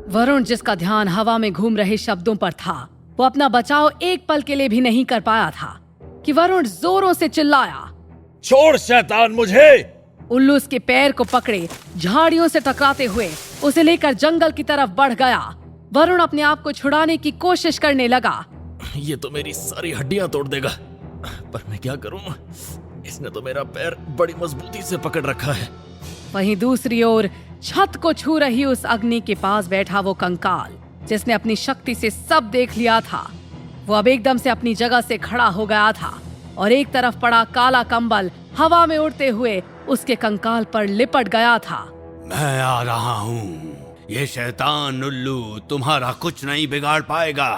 वरुण, जिसका ध्यान हवा में घूम रहे शब्दों पर था, वो अपना बचाव एक पल के लिए भी नहीं कर पाया था कि वरुण जोरों से चिल्लाया, छोड़ शैतान मुझे! उल्लू उसके पैर को पकड़े झाड़ियों से टकराते हुए उसे लेकर जंगल की तरफ बढ़ गया। वरुण अपने आप को छुड़ाने की कोशिश करने लगा। ये तो मेरी सारी हड्डियां तोड़ देगा, पर मैं क्या करूं? इसने तो मेरा पैर बड़ी मजबूती से पकड़ रखा है। वहीं दूसरी ओर छत को छू रही उस अग्नि के पास बैठा वो कंकाल, जिसने अपनी शक्ति से सब देख लिया था, वो अब एकदम से अपनी जगह से खड़ा हो गया था और एक तरफ पड़ा काला कंबल हवा में उड़ते हुए उसके कंकाल पर लिपट गया था। मैं आ रहा हूँ, ये शैतान उल्लू तुम्हारा कुछ नहीं बिगाड़ पाएगा।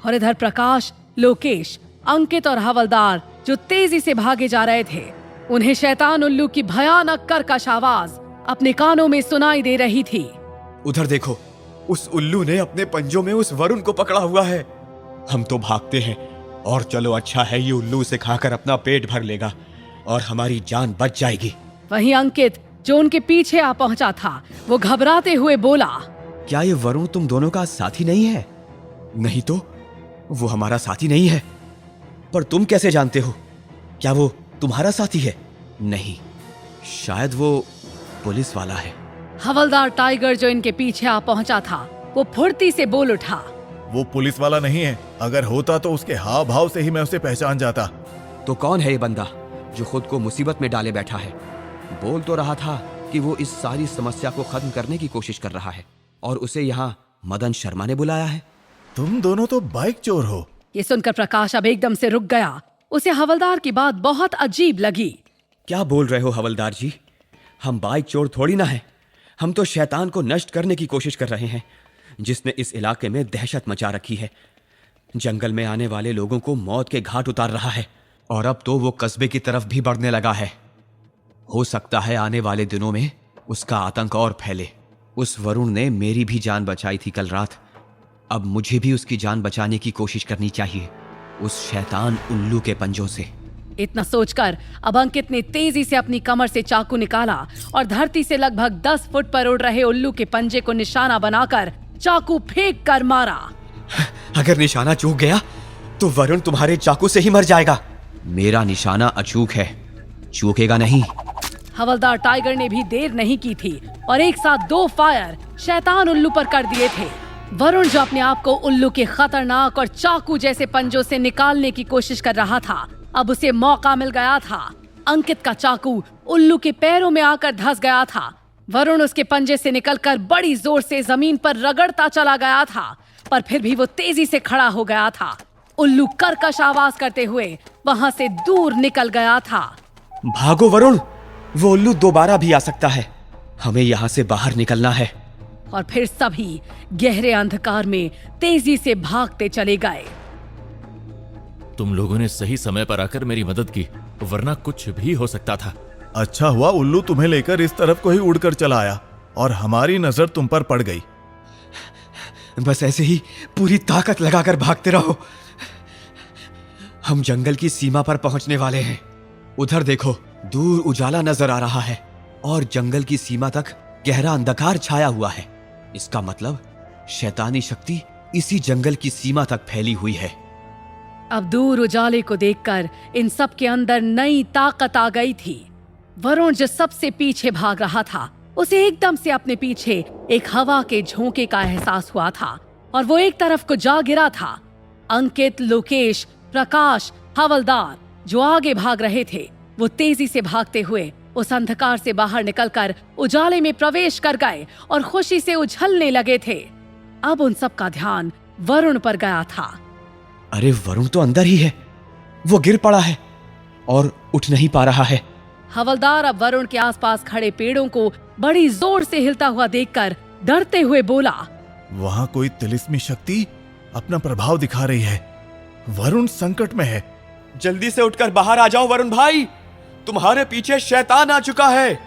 और इधर प्रकाश, लोकेश, अंकित और हवलदार जो तेजी से भागे जा रहे थे, उन्हें शैतान उल्लू की भयानक कर्कश आवाज अपने कानों में सुनाई दे रही थी। उधर देखो, उस उल्लू ने अपने पंजों में उस वरुण को पकड़ा हुआ है। हम तो भागते हैं, और चलो अच्छा है, ये उल्लू उसे खाकर अपना पेट भर लेगा और हमारी जान बच जाएगी। वहीं अंकित, जो उनके पीछे आ पहुंचा था, वो घबराते हुए बोला, क्या ये वरुण तुम दोनों का साथी नहीं है? नहीं तो वो हमारा साथी नहीं है। पर तुम कैसे जानते हो? क्या वो तुम्हारा साथी है? नहीं, शायद वो पुलिस वाला है। हवलदार टाइगर, जो इनके पीछे आ पहुंचा था, वो फुर्ती से बोल उठा, वो पुलिस वाला नहीं है। अगर होता तो उसके हाव भाव से ही मैं उसे पहचान जाता। तो कौन है ये बंदा जो खुद को मुसीबत में डाले बैठा है? बोल तो रहा था कि वो इस सारी समस्या को खत्म करने की कोशिश कर रहा है, और उसे यहाँ मदन शर्मा ने बुलाया है। तुम दोनों तो बाइक चोर हो। ये सुनकर प्रकाश अब एकदम से रुक गया। उसे हवलदार की बात बहुत अजीब लगी। क्या बोल रहे हो हवलदार जी? हम बाइक चोर थोड़ी ना है। हम तो शैतान को नष्ट करने की कोशिश कर रहे हैं, जिसने इस इलाके में दहशत मचा रखी है, जंगल में आने वाले लोगों को मौत के घाट उतार रहा है, और अब तो वो कस्बे की तरफ भी बढ़ने लगा है। हो सकता है आने वाले दिनों में उसका आतंक और फैले। उस वरुण ने मेरी भी जान बचाई थी कल रात, अब मुझे भी उसकी जान बचाने की कोशिश करनी चाहिए, उस शैतान उल्लू के पंजों से। इतना सोचकर अब अंकित ने तेजी से अपनी कमर से चाकू निकाला और धरती से लगभग 10 फुट पर उड़ रहे उल्लू के पंजे को निशाना बनाकर चाकू फेंक कर मारा। अगर निशाना चूक गया तो वरुण तुम्हारे चाकू से ही मर जाएगा। मेरा निशाना अचूक है, चूकेगा नहीं। हवलदार टाइगर ने भी देर नहीं की थी और एक साथ 2 फायर शैतान उल्लू पर कर दिए थे। वरुण, जो अपने आप को उल्लू के खतरनाक और चाकू जैसे पंजों से निकालने की कोशिश कर रहा था, अब उसे मौका मिल गया था। अंकित का चाकू उल्लू के पैरों में आकर धंस गया था। वरुण उसके पंजे से निकलकर बड़ी जोर से जमीन पर रगड़ता चला गया था, पर फिर भी वो तेजी से खड़ा हो गया था। उल्लू कर्कश आवाज करते हुए वहां से दूर निकल गया था। भागो वरुण, वो उल्लू दोबारा भी आ सकता है, हमें यहाँ से बाहर निकलना है। और फिर सभी गहरे अंधकार में तेजी से भागते चले गए। तुम लोगों ने सही समय पर आकर मेरी मदद की, वरना कुछ भी हो सकता था। अच्छा हुआ उल्लू तुम्हें लेकर इस तरफ को ही उड़कर चला आया और हमारी नजर तुम पर पड़ गई। बस ऐसे ही पूरी ताकत लगाकर भागते रहो। हम जंगल की सीमा पर पहुंचने वाले हैं। उधर देखो, दूर उजाला नजर आ रहा है और जंगल की सीमा तक गहरा अंधकार छाया हुआ है। इसका मतलब शैतानी शक्ति इसी जंगल की सीमा तक फैली हुई है। अब दूर उजाले को देखकर इन सब के अंदर नई ताकत आ गई थी। वरुण, जो सबसे पीछे भाग रहा था, उसे एकदम से अपने पीछे एक हवा के झोंके का एहसास हुआ था और वो एक तरफ को जा गिरा था। अंकित, लोकेश, प्रकाश, हवलदार जो आगे भाग रहे थे, वो तेजी से भागते हुए उस अंधकार से बाहर निकलकर उजाले में प्रवेश कर गए और खुशी से उछलने लगे थे। अब उन सब का ध्यान वरुण पर गया था। अरे वरुण तो अंदर ही है, वो गिर पड़ा है और उठ नहीं पा रहा है। हवलदार अब वरुण के आसपास खड़े पेड़ों को बड़ी जोर से हिलता हुआ देखकर डरते हुए बोला, वहाँ कोई तिलिस्मी शक्ति अपना प्रभाव दिखा रही है। वरुण संकट में है। जल्दी से उठकर बाहर आ जाओ वरुण भाई, तुम्हारे पीछे शैतान आ चुका है।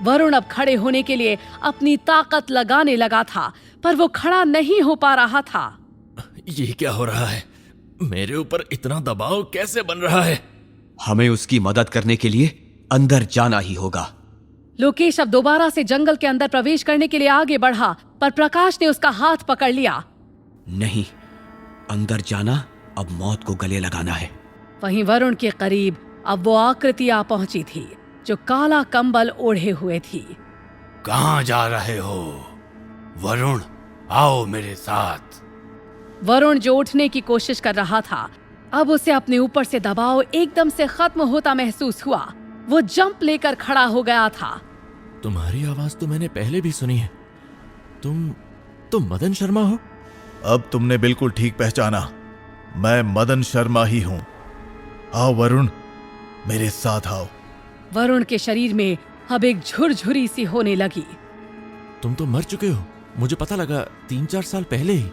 वरुण अब खड़े होने के लिए अपनी ताकत लगाने लगा था, पर वो खड़ा नहीं हो पा रहा था। ये क्या हो रहा है? मेरे ऊपर इतना दबाव कैसे बन रहा है? हमें उसकी मदद करने के लिए अंदर जाना ही होगा। लोकेश अब दोबारा से जंगल के अंदर प्रवेश करने के लिए आगे बढ़ा, पर प्रकाश ने उसका हाथ पकड़ लिया। नहीं, अंदर जाना अब मौत को गले लगाना है। वहीं वरुण के करीब अब वो आकृति आ पहुंची थी जो काला कंबल ओढ़े हुए थी। कहाँ जा रहे हो वरुण? आओ मेरे साथ। वरुण जो उठने की कोशिश कर रहा था, अब उसे अपने ऊपर से दबाव एकदम से खत्म होता महसूस हुआ। वो जंप लेकर खड़ा हो गया था। तुम्हारी आवाज तो मैंने पहले भी सुनी है। तुम मदन शर्मा हो? अब तुमने बिल्कुल ठीक पहचाना, मैं मदन शर्मा ही हूं। आओ वरुण, मेरे साथ आओ। वरुण के शरीर में अब एक झुरझुरी सी होने लगी। तुम तो मर चुके हो, मुझे पता लगा 3-4 साल पहले ही।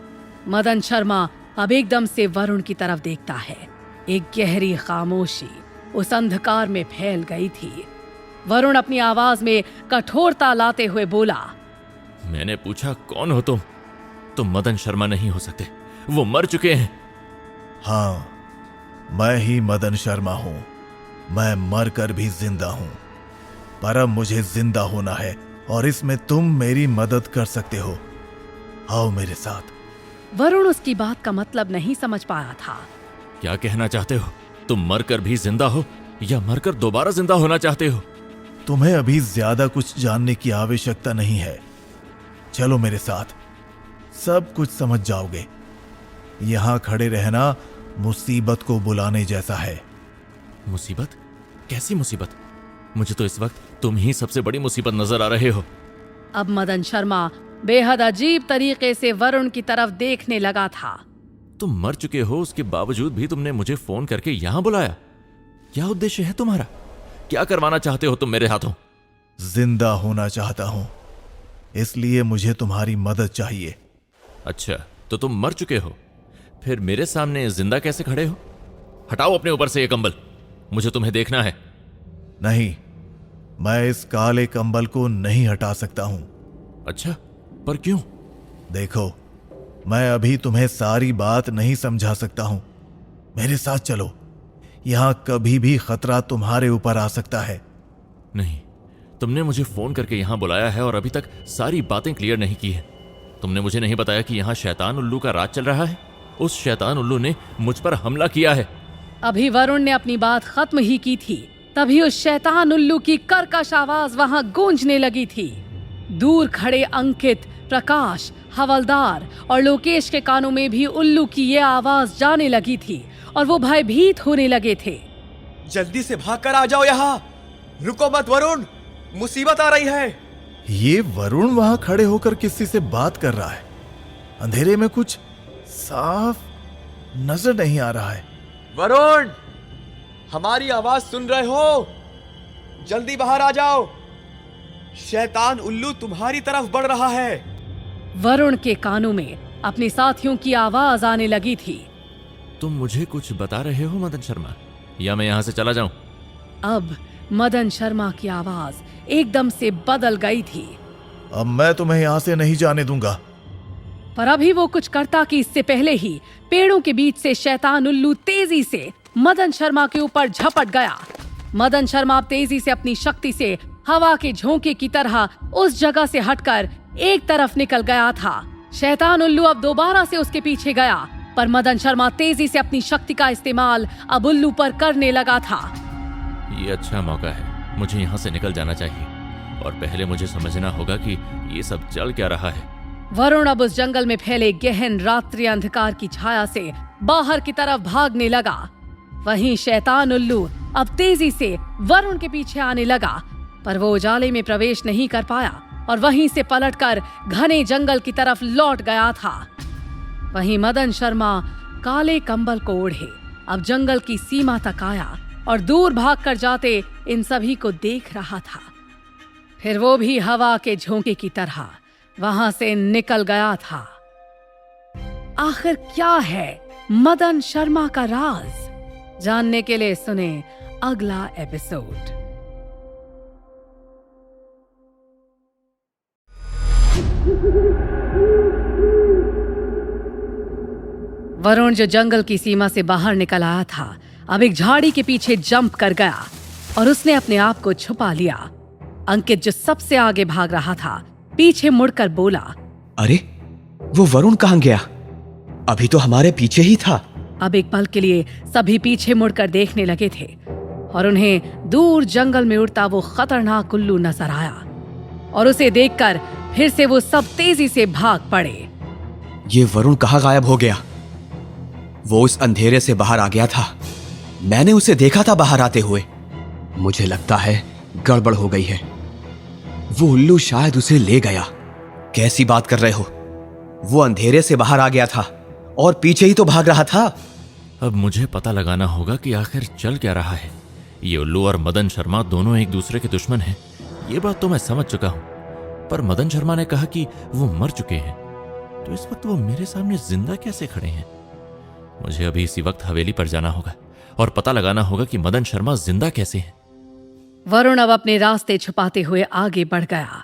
मदन शर्मा अब एकदम से वरुण की तरफ देखता है। एक गहरी खामोशी उस अंधकार में फैल गई थी। वरुण अपनी आवाज में कठोरता लाते हुए बोला, मैंने पूछा कौन हो तुम? तुम मदन शर्मा नहीं हो सकते, वो मर चुके हैं। हाँ, मैं ही मदन शर्मा हूं। मैं मरकर भी जिंदा हूं, पर अब मुझे जिंदा होना है और इसमें तुम मेरी मदद कर सकते हो। आओ मेरे साथ। वरुण उसकी बात का मतलब नहीं समझ पाया था। क्या कहना चाहते हो? तुम मरकर भी जिंदा हो या मरकर दोबारा जिंदा होना चाहते हो? तुम्हें अभी ज्यादा कुछ जानने की आवश्यकता नहीं है। चलो मेरे साथ, सब कुछ समझ जाओगे। यहां खड़े रहना मुसीबत को बुलाने जैसा है। मुसीबत? कैसी मुसीबत? मुझे तो इस वक्त तुम ही सबसे बड़ी मुसीबत नजर आ रहे हो। अब मदन शर्मा बेहद अजीब तरीके से वरुण की तरफ देखने लगा था। तुम मर चुके हो, उसके बावजूद भी तुमने मुझे फोन करके यहां बुलाया। क्या उद्देश्य है तुम्हारा? क्या करवाना चाहते हो तुम मेरे हाथों? जिंदा होना चाहता हूं, इसलिए मुझे तुम्हारी मदद चाहिए। अच्छा, तो तुम मर चुके हो, फिर मेरे सामने जिंदा कैसे खड़े हो? हटाओ अपने ऊपर से ये कंबल, मुझे तुम्हें देखना है। नहीं, मैं इस काले कंबल को नहीं हटा सकता हूं। अच्छा, पर क्यों? देखो, मैं अभी तुम्हें सारी बात नहीं समझा सकता हूं। मेरे साथ चलो, यहां कभी भी खतरा तुम्हारे ऊपर आ सकता है। नहीं, तुमने मुझे फोन करके यहां बुलाया है और अभी तक सारी बातें क्लियर नहीं की है। तुमने मुझे नहीं बताया कि यहां शैतान उल्लू का राज चल रहा है। उस शैतान उल्लू ने मुझ पर हमला किया है। अभी वरुण ने अपनी बात खत्म ही की थी, तभी उस शैतान उल्लू की कर्कश आवाज वहां गूंजने लगी थी। दूर खड़े अंकित, प्रकाश, हवलदार और लोकेश के कानों में भी उल्लू की ये आवाज जाने लगी थी और वो भयभीत होने लगे थे। जल्दी से भागकर आ जाओ यहाँ। रुको मत वरुण, मुसीबत आ रही है। ये वरुण वहां खड़े होकर किसी से बात कर रहा है। अंधेरे में कुछ साफ नजर नहीं आ रहा है। वरुण, हमारी आवाज सुन रहे हो? जल्दी बाहर आ जाओ। शैतान उल्लू तुम्हारी तरफ बढ़ रहा है। वरुण के कानों में अपने साथियों की आवाज आने लगी थी। तुम मुझे कुछ बता रहे हो मदन शर्मा, या मैं यहां से चला जाऊं? अब मदन शर्मा की आवाज एकदम से बदल गई थी। अब मैं तुम्हें यहां से नहीं जाने दूंगा। पर अभी वो कुछ करता कि इससे पहले ही पेड़ों के बीच से शैतान उल्लू तेजी से मदन शर्मा के ऊपर झपट गया। मदन शर्मा तेजी से अपनी शक्ति से हवा के झोंके की तरह उस जगह से हटकर एक तरफ निकल गया था। शैतान उल्लू अब दोबारा से उसके पीछे गया, पर मदन शर्मा तेजी से अपनी शक्ति का इस्तेमाल अब उल्लू पर करने लगा था। ये अच्छा मौका है, मुझे यहाँ से निकल जाना चाहिए और पहले मुझे समझना होगा कि ये सब चल क्या रहा है। वरुण अब उस जंगल में फैले गहन रात्रि अंधकार की छाया से बाहर की तरफ भागने लगा। वहीं शैतान उल्लू अब तेजी से वरुण के पीछे आने लगा, पर वो उजाले में प्रवेश नहीं कर पाया और वहीं से पलटकर घने जंगल की तरफ लौट गया था। वहीं मदन शर्मा काले कंबल को ओढ़े अब जंगल की सीमा तक आया और दूर भागकर जाते इन सभी को देख रहा था। फिर वो भी हवा के झोंके की तरह वहां से निकल गया था। आखिर क्या है मदन शर्मा का राज? जानने के लिए सुने अगला एपिसोड। वरुण जो जंगल की सीमा से बाहर निकल आया था, अब एक झाड़ी के पीछे जंप कर गया और उसने अपने आप को छुपा लिया। अंकित जो सबसे आगे भाग रहा था पीछे मुड़कर बोला, अरे वो वरुण कहाँ गया? अभी तो हमारे पीछे ही था। अब एक पल के लिए सभी पीछे मुड़कर देखने लगे थे और उन्हें दूर जंगल में उड़ता वो खतरनाक उल्लू नजर आया और उसे देखकर फिर से वो सब तेजी से भाग पड़े। ये वरुण कहाँ गायब हो गया? वो उस अंधेरे से बाहर आ गया था। मैंने उसे देखा था बाहर आते हुए। मुझे लगता है गड़बड़ हो गई है। वो उल्लू शायद उसे ले गया। कैसी बात कर रहे हो? वो अंधेरे से बाहर आ गया था और पीछे ही तो भाग रहा था। अब मुझे पता लगाना होगा कि आखिर चल क्या रहा है। ये उल्लू और मदन शर्मा दोनों एक दूसरे के दुश्मन हैं। ये बात तो मैं समझ चुका हूं, पर मदन शर्मा ने कहा कि वो मर चुके हैं, तो इस वक्त वो मेरे सामने जिंदा कैसे खड़े हैं? मुझे अभी इसी वक्त हवेली पर जाना होगा और पता लगाना होगा कि मदन शर्मा जिंदा कैसे हैं। वरुण अब अपने रास्ते छुपाते हुए आगे बढ़ गया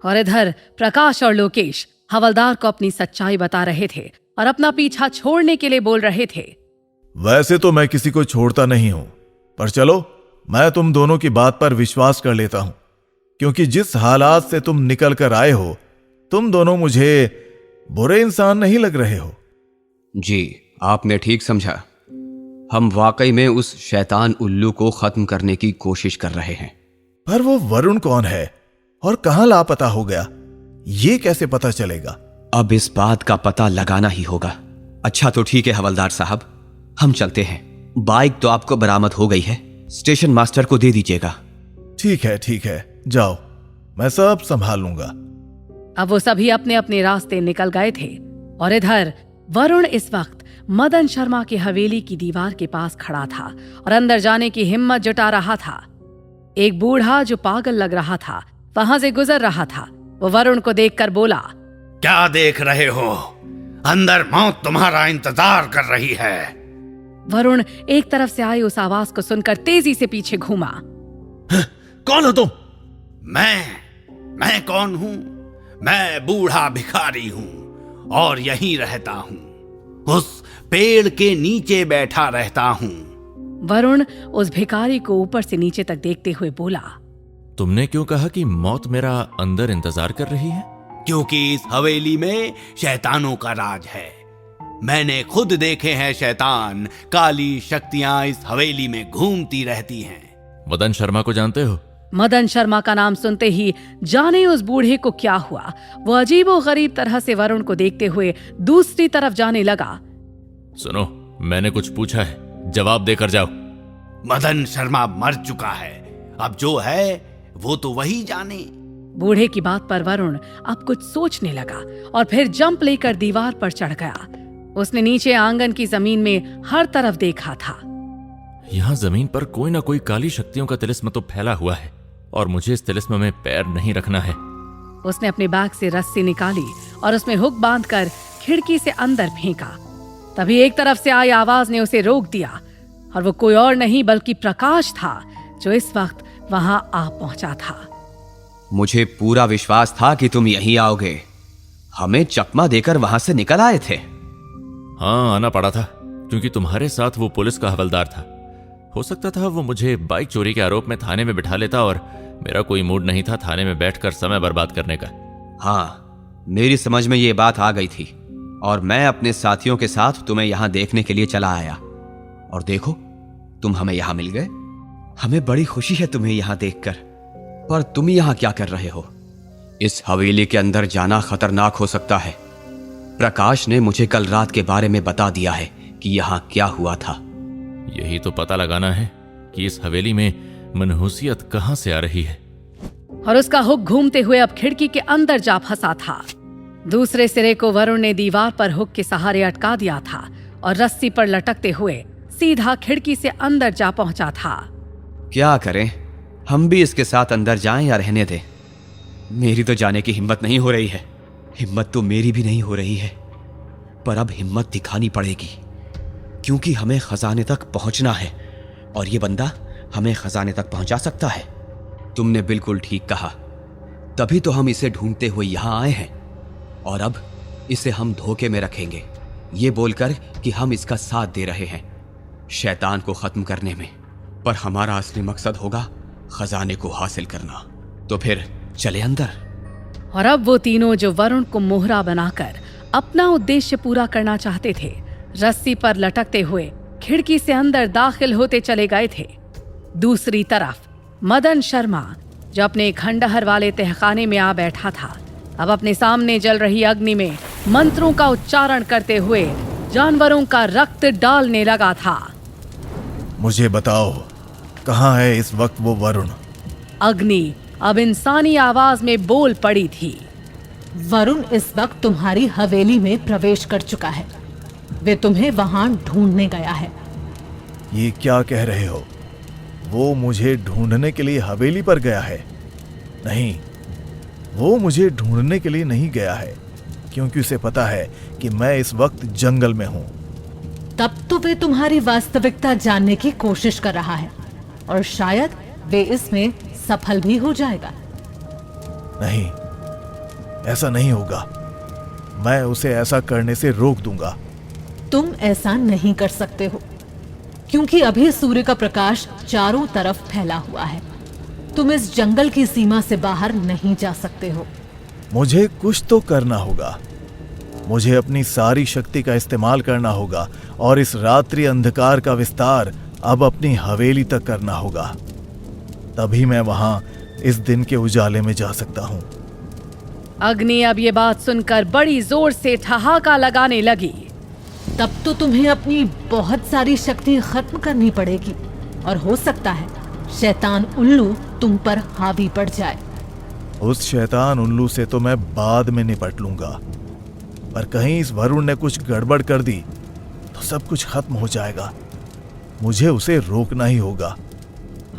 और इधर प्रकाश और लोकेश हवलदार को अपनी सच्चाई बता रहे थे और अपना पीछा छोड़ने के लिए बोल रहे थे। वैसे तो मैं किसी को छोड़ता नहीं हूं, पर चलो मैं तुम दोनों की बात पर विश्वास कर लेता हूं, क्योंकि जिस हालात से तुम निकल कर आए हो, तुम दोनों मुझे बुरे इंसान नहीं लग रहे हो। जी, आपने ठीक समझा। हम वाकई में उस शैतान उल्लू को खत्म करने की कोशिश कर रहे हैं। पर वो वरुण कौन है और कहां लापता हो गया, ये कैसे पता चलेगा? अब इस बात का पता लगाना ही होगा। अच्छा तो ठीक है हवलदार साहब, हम चलते हैं। बाइक तो आपको बरामद हो गई है, स्टेशन मास्टर को दे दीजिएगा। ठीक है, जाओ, मैं सब संभाल लूंगा। अब वो सभी अपने अपने रास्ते निकल गए थे और इधर वरुण इस वक्त मदन शर्मा की हवेली की दीवार के पास खड़ा था और अंदर जाने की हिम्मत जुटा रहा था। एक बूढ़ा जो पागल लग रहा था वहां से गुजर रहा था। वो वरुण को देखकर बोला, क्या देख रहे हो? अंदर मौत तुम्हारा इंतजार कर रही है। वरुण एक तरफ से आई उस आवाज को सुनकर तेजी से पीछे घूमा। कौन हो तुम? मैं कौन हूं? मैं बूढ़ा भिखारी हूं और यहीं रहता हूं। उस पेड़ के नीचे बैठा रहता हूं। वरुण उस भिखारी को ऊपर से नीचे तक देखते हुए बोला, तुमने क्यों कहा कि मौत मेरा अंदर इंतजार कर रही है? क्योंकि इस हवेली में शैतानों का राज है। मैंने खुद देखे हैं शैतान, काली शक्तियां इस हवेली में घूमती रहती हैं। मदन शर्मा को जानते हो? मदन शर्मा का नाम सुनते ही जाने उस बूढ़े को क्या हुआ, वो अजीबो गरीब तरह से वरुण को देखते हुए दूसरी तरफ जाने लगा। सुनो, मैंने कुछ पूछा है, जवाब देकर जाओ। मदन शर्मा मर चुका है, अब जो है वो तो वही जाने। बूढ़े की बात पर वरुण अब कुछ सोचने लगा और फिर जंप लेकर दीवार पर चढ़ गया। उसने नीचे आंगन की जमीन में हर तरफ देखा था। यहाँ जमीन पर कोई ना कोई काली शक्तियों का तिलिस्म तो फैला हुआ है और मुझे इस तिलिस्म में पैर नहीं रखना है। उसने अपने बैग से रस्सी निकाली और उसमें हुक बांधकर खिड़की से अंदर फेंका। तभी एक तरफ से आई आवाज ने उसे रोक दिया और वो कोई और नहीं बल्कि प्रकाश था जो इस वक्त वहां आ पहुंचा था। मुझे पूरा विश्वास था कि तुम यहीं आओगे। हमें चकमा देकर वहां से निकल आए थे। हाँ, आना पड़ा था क्योंकि तुम्हारे साथ वो पुलिस का हवलदार था। हो सकता था वो मुझे बाइक चोरी के आरोप में थाने में बिठा लेता और मेरा कोई मूड नहीं था थाने में बैठकर समय बर्बाद करने का। हाँ, मेरी समझ में ये बात आ गई थी और मैं अपने साथियों के साथ तुम्हें यहां देखने के लिए चला आया। और देखो, तुम हमें यहां मिल गए। हमें बड़ी खुशी है तुम्हें यहां देखकर। पर तुम यहां क्या कर रहे हो? इस हवेली के अंदर जाना खतरनाक हो सकता है। प्रकाश ने मुझे कल रात के बारे में बता दिया है कि यहां क्या हुआ था। यही तो पता लगाना है कि इस हवेली में मनहूसियत कहां से आ रही है। और उसका हुक घूमते हुए अब खिड़की के अंदर जा फंसा था। दूसरे सिरे को वरुण ने दीवार पर हुक के सहारे अटका दिया था और रस्सी पर लटकते हुए सीधा खिड़की से अंदर जा पहुंचा था। क्या करें, हम भी इसके साथ अंदर जाएं या रहने दें? मेरी तो जाने की हिम्मत नहीं हो रही है। हिम्मत तो मेरी भी नहीं हो रही है, पर अब हिम्मत दिखानी पड़ेगी क्योंकि हमें खजाने तक पहुंचना है और ये बंदा हमें खजाने तक पहुंचा सकता है। तुमने बिल्कुल ठीक कहा, तभी तो हम इसे ढूंढते हुए यहां आए हैं और अब इसे हम धोखे में रखेंगे ये बोलकर कि हम इसका साथ दे रहे हैं शैतान को खत्म करने में, पर हमारा असली मकसद होगा खजाने को हासिल करना। तो फिर चले अंदर। और अब वो तीनों जो वरुण को मोहरा बनाकर अपना उद्देश्य पूरा करना चाहते थे, रस्सी पर लटकते हुए खिड़की से अंदर दाखिल होते चले गए थे। दूसरी तरफ मदन शर्मा, जो अपने खंडहर वाले तहखाने में आ बैठा था, अब अपने सामने जल रही अग्नि में मंत्रों का उच्चारण करते हुए जानवरों का रक्त डालने लगा था। मुझे बताओ, कहाँ है इस वक्त वो वरुण? अग्नि अब इंसानी आवाज में बोल पड़ी थी। वरुण इस वक्त तुम्हारी हवेली में प्रवेश कर चुका है। वे तुम्हें वहां ढूंढने गया है। ये क्या कह रहे हो? वो मुझे ढूंढने के लिए हवेली पर गया है? नहीं, वो मुझे ढूंढने के लिए नहीं गया है, क्योंकि उसे पता है कि मैं इस वक्त जंगल में हूं। तब तो वे तुम्हारी वास्तविकता जानने की कोशिश कर रहा है और शायद वे इसमें सफल भी हो जाएगा। नहीं, ऐसा नहीं होगा। मैं उसे ऐसा करने से रोक दूंगा। तुम ऐसा नहीं कर सकते हो, क्योंकि अभी सूर्य का प्रकाश चारों तरफ फैला हुआ है। तुम इस जंगल की सीमा से बाहर नहीं जा सकते हो। मुझे कुछ तो करना होगा। मुझे अपनी सारी शक्ति का इस्तेमाल करना होगा और इस रात्रि अंधकार का विस्तार अब अपनी हवेली तक करना होगा। तभी मैं वहां इस दिन के उजाले में जा सकता हूं। अग्नि अब ये बात सुनकर बड़ी जोर से ठहाका लगाने लगी। तब तो तुम्हें अपनी बहुत सारी शक्ति खत्म करनी पड़ेगी और हो सकता है शैतान उल्लू तुम पर हावी पड़ जाए। उस शैतान उल्लू से तो मैं बाद में निपट लूंगा, पर कहीं इस वरुण ने कुछ गड़बड़ कर दी तो सब कुछ खत्म हो जाएगा। मुझे उसे रोकना ही होगा।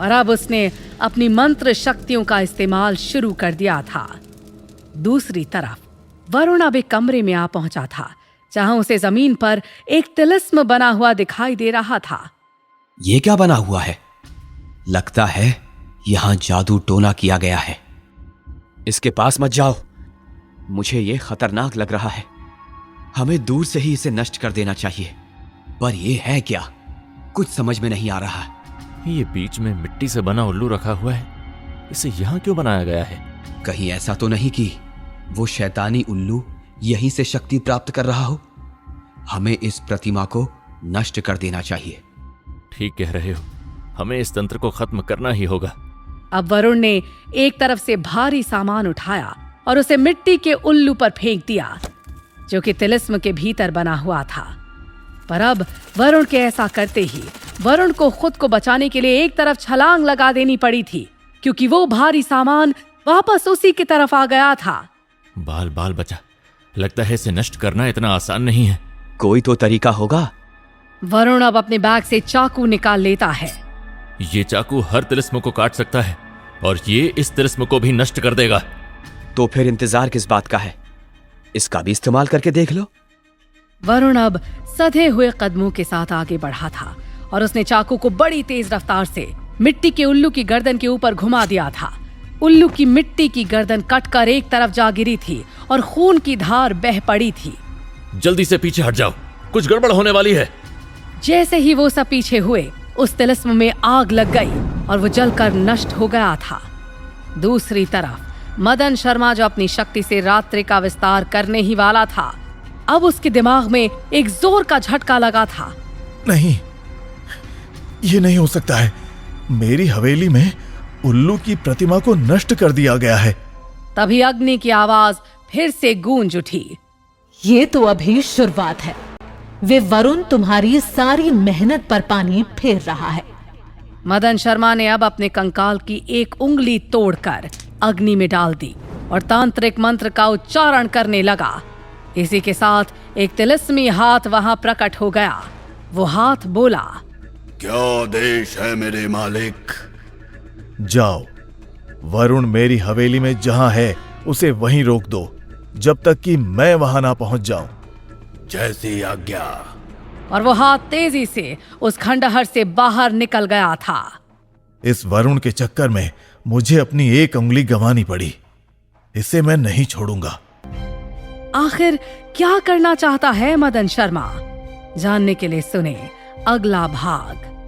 और अब उसने अपनी मंत्र शक्तियों का इस्तेमाल शुरू कर दिया था। दूसरी तरफ वरुण अब एक कमरे में आ पहुंचा था, जहां उसे जमीन पर एक तिलिस्म बना हुआ दिखाई दे रहा था। ये क्या बना हुआ है? लगता है यहां जादू टोना किया गया है। इसके पास मत जाओ, मुझे ये खतरनाक लग रहा है। हमें दूर से ही इसे नष्ट कर देना चाहिए। पर यह है क्या? कुछ समझ में नहीं आ रहा। ये बीच में मिट्टी से बना उल्लू रखा हुआ है, इसे यहाँ क्यों बनाया गया है? कहीं ऐसा तो नहीं कि वो शैतानी उल्लू यहीं से शक्ति प्राप्त कर रहा हो? हमें इस प्रतिमा को नष्ट कर देना चाहिए। ठीक कह रहे हो, हमें इस तंत्र को खत्म करना ही होगा। अब वरुण ने एक तरफ से भारी सामान उठाया और उसे मिट्टी के उल्लू पर फेंक दिया, जो कि तिलिस्म के भीतर बना हुआ था। पर अब वरुण के ऐसा करते ही वरुण को खुद को बचाने के लिए एक तरफ छलांग लगा देनी पड़ी थी, क्योंकि वो भारी सामान वापस उसी की तरफ आ गया था। बाल बाल बचा। लगता है इसे नष्ट करना इतना आसान नहीं है। कोई तो तरीका होगा। वरुण अब अपने बैग से चाकू निकाल लेता है। ये चाकू हर तिलिस्म को काट सकता है और ये इस तिलिस्म को भी नष्ट कर देगा। तो फिर इंतजार किस बात का है? इसका भी इस्तेमाल करके देख लो। वरुण अब सधे हुए कदमों के साथ आगे बढ़ा था और उसने चाकू को बड़ी तेज रफ्तार से मिट्टी के उल्लू की गर्दन के ऊपर घुमा दिया था। उल्लू की मिट्टी की गर्दन कटकर एक तरफ जा गिरी थी और खून की धार बह पड़ी थी। जल्दी से पीछे हट जाओ, कुछ गड़बड़ होने वाली है। जैसे ही वो सब पीछे हुए, उस तिलिस्म में आग लग गई और वो जलकर नष्ट हो गया था। दूसरी तरफ मदन शर्मा, जो अपनी शक्ति से रात्रि का विस्तार करने ही वाला था, अब उसके दिमाग में एक जोर का झटका लगा था। नहीं, ये नहीं हो सकता है। मेरी हवेली में उल्लू की प्रतिमा को नष्ट कर दिया गया है। तभी अग्नि की आवाज फिर से गूंज उठी। ये तो अभी शुरुआत है। वे वरुण तुम्हारी सारी मेहनत पर पानी फेर रहा है। मदन शर्मा ने अब अपने कंकाल की एक उंगली तोड़कर अग्नि में डाल दी और तांत्रिक मंत्र का उच्चारण करने लगा। इसी के साथ एक तिलिस्मी हाथ वहां प्रकट हो गया। वो हाथ बोला, क्या आदेश है मेरे मालिक? जाओ, वरुण मेरी हवेली में जहां है उसे वहीं रोक दो, जब तक कि मैं वहां ना पहुंच जाऊं। जैसी आज्ञा। और वो हाथ तेजी से उस खंडहर से बाहर निकल गया था। इस वरुण के चक्कर में मुझे अपनी एक उंगली गंवानी पड़ी। इसे मैं नहीं छोड़ूंगा। आखिर क्या करना चाहता है मदन शर्मा? जानने के लिए सुने अगला भाग।